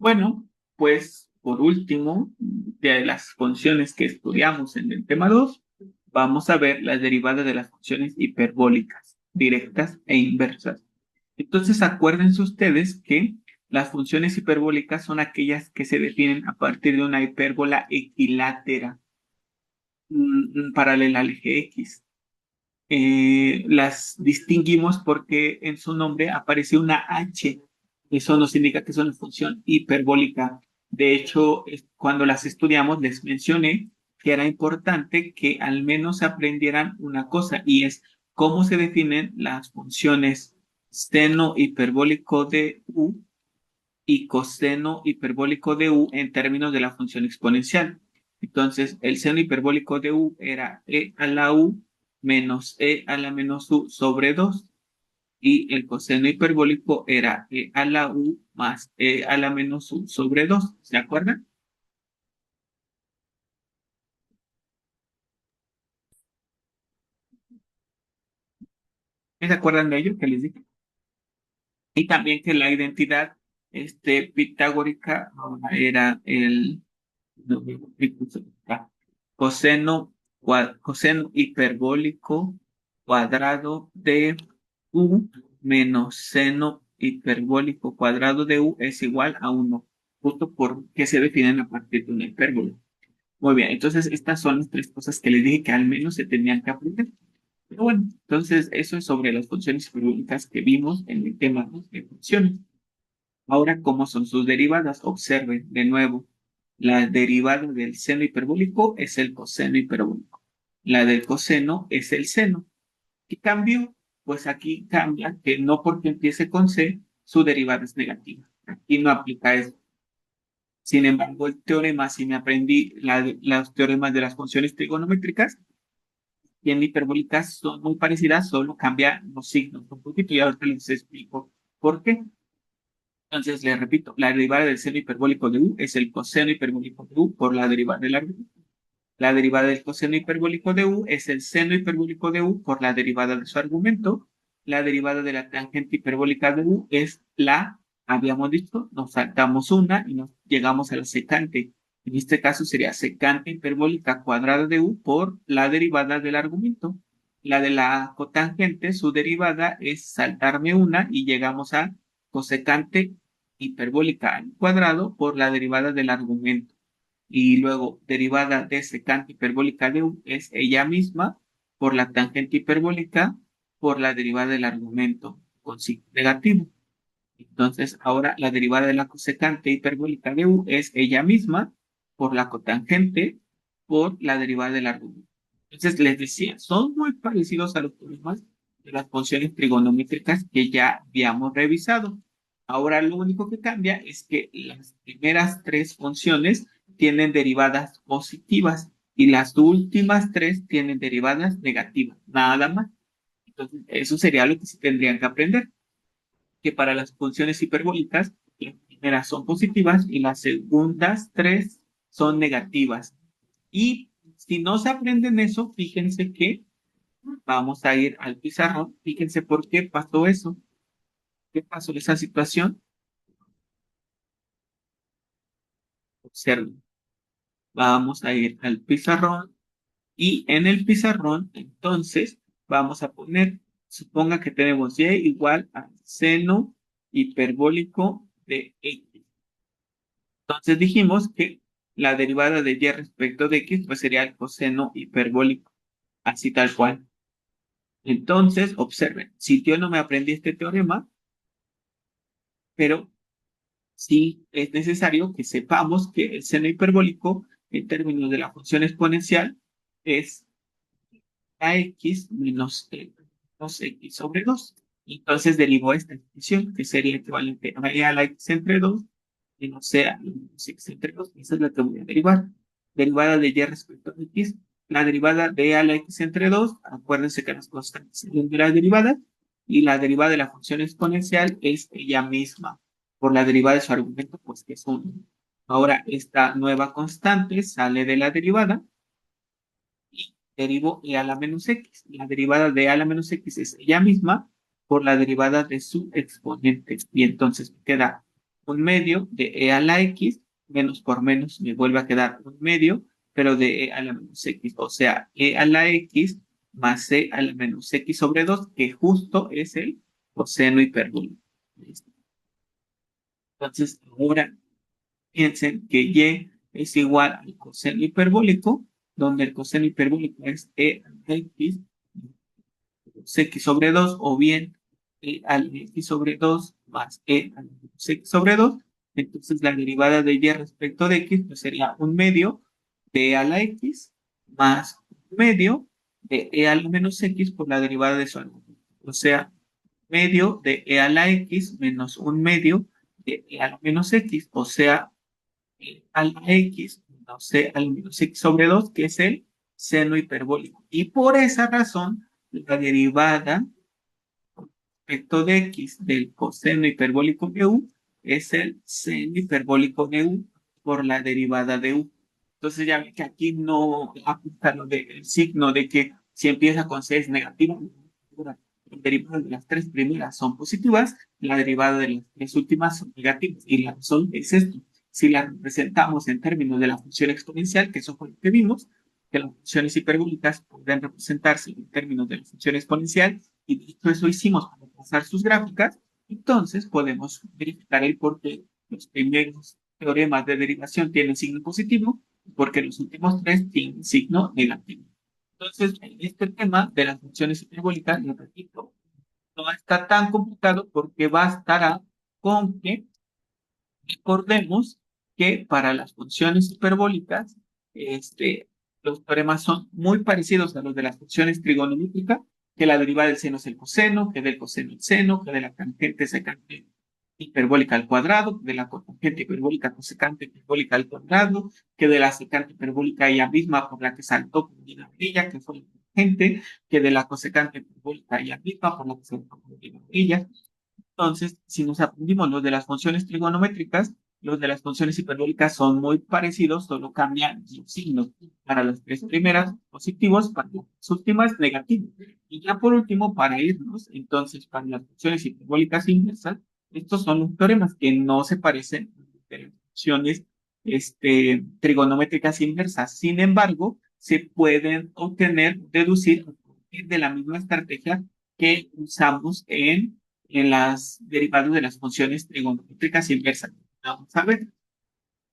Bueno, pues por último, de las funciones que estudiamos en el tema 2, vamos a ver las derivadas de las funciones hiperbólicas, directas e inversas. Entonces, acuérdense ustedes que las funciones hiperbólicas son aquellas que se definen a partir de una hipérbola equilátera, paralela al eje X. Las distinguimos porque en su nombre aparece una H. Eso nos indica que es una función hiperbólica. De hecho, cuando las estudiamos les mencioné que era importante que al menos aprendieran una cosa y es cómo se definen las funciones seno hiperbólico de U y coseno hiperbólico de U en términos de la función exponencial. Entonces, el seno hiperbólico de U era e a la U menos e a la menos U sobre 2 y el coseno hiperbólico era e a la U más e a la menos U sobre 2. ¿Se acuerdan? ¿Se acuerdan de ello que les dije? Y también que la identidad pitagórica era el no, coseno, coseno hiperbólico cuadrado de U menos seno hiperbólico cuadrado de U es igual a 1, justo porque se definen a partir de una hipérbola. Muy bien, entonces estas son las tres cosas que les dije que al menos se tenían que aprender. Pero bueno, entonces eso es sobre las funciones hiperbólicas que vimos en el tema de funciones. Ahora, ¿cómo son sus derivadas? Observen de nuevo. La derivada del seno hiperbólico es el coseno hiperbólico. La del coseno es el seno. ¿Qué cambió? Pues aquí cambia que no porque empiece con C, su derivada es negativa. Aquí no aplica eso. Sin embargo, el teorema, si me aprendí los teoremas de las funciones trigonométricas, y en hiperbólicas son muy parecidas, solo cambia los signos un poquito y ahorita les explico por qué. Entonces, les repito, la derivada del seno hiperbólico de U es el coseno hiperbólico de U por la derivada del argumento. La derivada del coseno hiperbólico de U es el seno hiperbólico de U por la derivada de su argumento. La derivada de la tangente hiperbólica de U es habíamos dicho, nos saltamos una y nos llegamos a la secante. En este caso sería secante hiperbólica cuadrada de U por la derivada del argumento. La de la cotangente, su derivada es saltarme una y llegamos a cosecante hiperbólica al cuadrado por la derivada del argumento. Y luego, derivada de secante hiperbólica de U es ella misma por la tangente hiperbólica por la derivada del argumento con signo negativo. Entonces, ahora la derivada de la cosecante hiperbólica de U es ella misma por la cotangente por la derivada del argumento. Entonces, les decía, son muy parecidos a los teoremas de las funciones trigonométricas que ya habíamos revisado. Ahora, lo único que cambia es que las primeras tres funciones tienen derivadas positivas y las últimas tres tienen derivadas negativas, nada más. Entonces, eso sería lo que se tendrían que aprender que para las funciones hiperbólicas, las primeras son positivas y las segundas tres son negativas. Y si no se aprenden eso, fíjense que vamos a ir al pizarrón. Fíjense por qué pasó eso. ¿Qué pasó en esa situación? Observen. Vamos a ir al pizarrón y en el pizarrón, entonces, vamos a poner, suponga que tenemos y igual al seno hiperbólico de x. Entonces dijimos que la derivada de y respecto de x pues sería el coseno hiperbólico, así tal cual. Entonces, observen, si yo no me aprendí este teorema, pero sí es necesario que sepamos que el seno hiperbólico en términos de la función exponencial es ax menos menos x sobre 2. Entonces derivo esta expresión que sería equivalente a e a la x entre 2 menos c a la menos x entre 2. Esa es la que voy a derivar. Derivada de y respecto a x. La derivada de e a la x entre 2. Acuérdense que las constantes salen de la derivada. Y la derivada de la función exponencial es ella misma. Por la derivada de su argumento, pues que es 1. Ahora, esta nueva constante sale de la derivada y derivo e a la menos x. La derivada de a la menos x es ella misma por la derivada de su exponente. Y entonces me queda un medio de e a la x, menos por menos me vuelve a quedar un medio, pero de e a la menos x, o sea, e a la x más e a la menos x sobre 2, que justo es el coseno hiperbólico. ¿Listo? Entonces, ahora piensen que y es igual al coseno hiperbólico, donde el coseno hiperbólico es e a la x x sobre 2 o bien e al x sobre 2 más e al x sobre 2. Entonces la derivada de y respecto de x pues sería un medio de e a la x más un medio de e a la menos x por la derivada de su argumento. O sea, medio de e a la x menos un medio de e a la menos x, o sea, e a la x menos c a la menos x sobre 2, que es el seno hiperbólico. Y por esa razón, la derivada respecto de x del coseno hiperbólico de u es el seno hiperbólico de u por la derivada de u. Entonces ya ven que aquí no aplica lo del signo de que si empieza con c es negativa, la derivada de las tres primeras son positivas, la derivada de las tres últimas son negativas. Y la razón es esto. Si la representamos en términos de la función exponencial, que eso fue lo que vimos, que las funciones hiperbólicas pueden representarse en términos de la función exponencial, y de hecho eso hicimos para trazar sus gráficas, entonces podemos verificar el por qué los primeros teoremas de derivación tienen signo positivo, porque los últimos tres tienen signo negativo. Entonces, en este tema de las funciones hiperbólicas, les repito, no está tan complicado porque bastará con que recordemos que para las funciones hiperbólicas, los teoremas son muy parecidos a los de las funciones trigonométricas, que la derivada del seno es el coseno, que del coseno el seno, que de la tangente secante hiperbólica al cuadrado, que de la cotangente hiperbólica cosecante hiperbólica al cuadrado, que de la secante hiperbólica ella misma por la que saltó con una brilla, que fue la tangente, que de la cosecante hiperbólica ella misma por la que saltó con una brilla. Entonces, si nos aprendimos los de las funciones trigonométricas, los de las funciones hiperbólicas son muy parecidos, solo cambian los signos. Para las tres primeras, positivos, para las últimas, negativos. Y ya por último, para irnos, entonces, para las funciones hiperbólicas inversas, estos son los teoremas que no se parecen a las funciones trigonométricas inversas. Sin embargo, se pueden obtener, deducir a partir de la misma estrategia que usamos en las derivadas de las funciones trigonométricas inversas.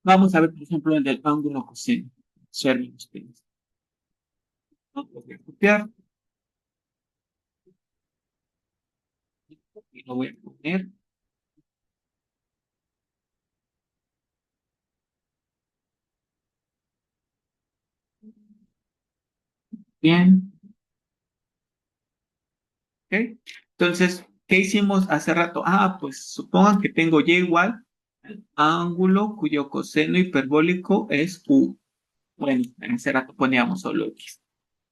Vamos a ver, por ejemplo, el del ángulo coseno. Observen ustedes. ¿No? Lo voy a copiar y lo voy a poner bien. ¿Ok? Entonces, ¿qué hicimos hace rato? Ah, pues supongan que tengo y igual al ángulo cuyo coseno hiperbólico es u. Bueno, en ese rato poníamos solo x.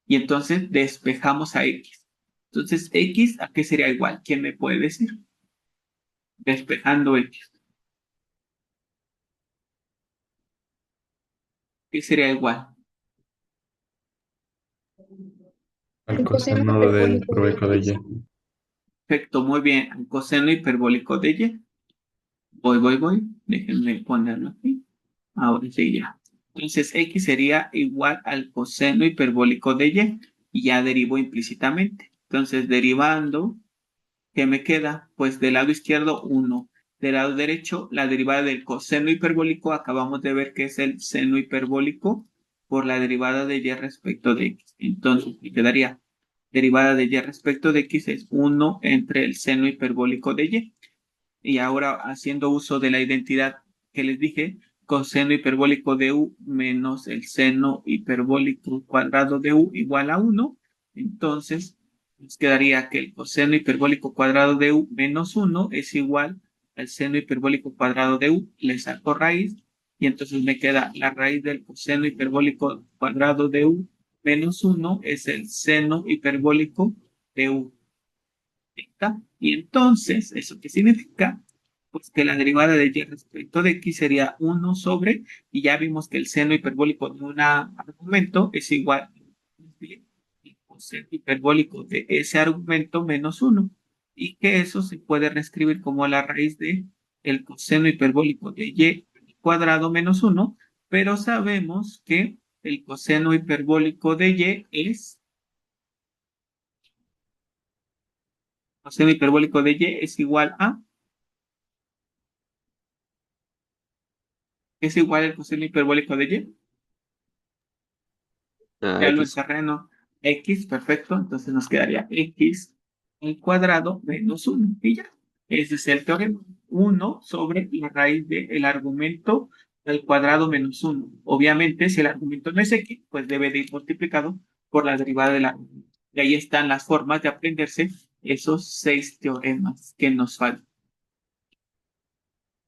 Y entonces despejamos a x. Entonces, x, ¿a qué sería igual? ¿Quién me puede decir? Despejando x. ¿Qué sería igual? Al El coseno coseno del hiperbólico de hiperbólico de X. y. Perfecto, muy bien. El coseno hiperbólico de y. Voy. Déjenme ponerlo aquí. Ahora sí ya. Entonces, x sería igual al coseno hiperbólico de y. Y ya derivo implícitamente. Entonces, derivando, ¿qué me queda? Pues del lado izquierdo, 1. Del lado derecho, la derivada del coseno hiperbólico, acabamos de ver que es el seno hiperbólico por la derivada de y respecto de x. Entonces, me quedaría derivada de y respecto de x es 1 entre el seno hiperbólico de y. Y ahora, haciendo uso de la identidad que les dije, coseno hiperbólico de u menos el seno hiperbólico cuadrado de u igual a 1. Entonces, nos quedaría que el coseno hiperbólico cuadrado de u menos 1 es igual al seno hiperbólico cuadrado de u. Le saco raíz y entonces me queda la raíz del coseno hiperbólico cuadrado de u menos 1 es el seno hiperbólico de u. ¿Está? Y entonces, ¿eso qué significa? Pues que la derivada de y respecto de x sería 1 sobre, y ya vimos que el seno hiperbólico de un argumento es igual al coseno hiperbólico de ese argumento menos 1, y que eso se puede reescribir como la raíz de el coseno hiperbólico de y cuadrado menos 1, pero sabemos que el coseno hiperbólico de coseno hiperbólico de y es igual a, es igual al coseno hiperbólico de y. A Ya lo X. encerré en x, perfecto. Entonces nos quedaría x al cuadrado menos 1. Y ya. Ese es el teorema. 1 sobre la raíz del argumento al cuadrado menos 1. Obviamente, si el argumento no es x, pues debe de ir multiplicado por la derivada del argumento. Y ahí están las formas de aprenderse esos 6 teoremas que nos faltan.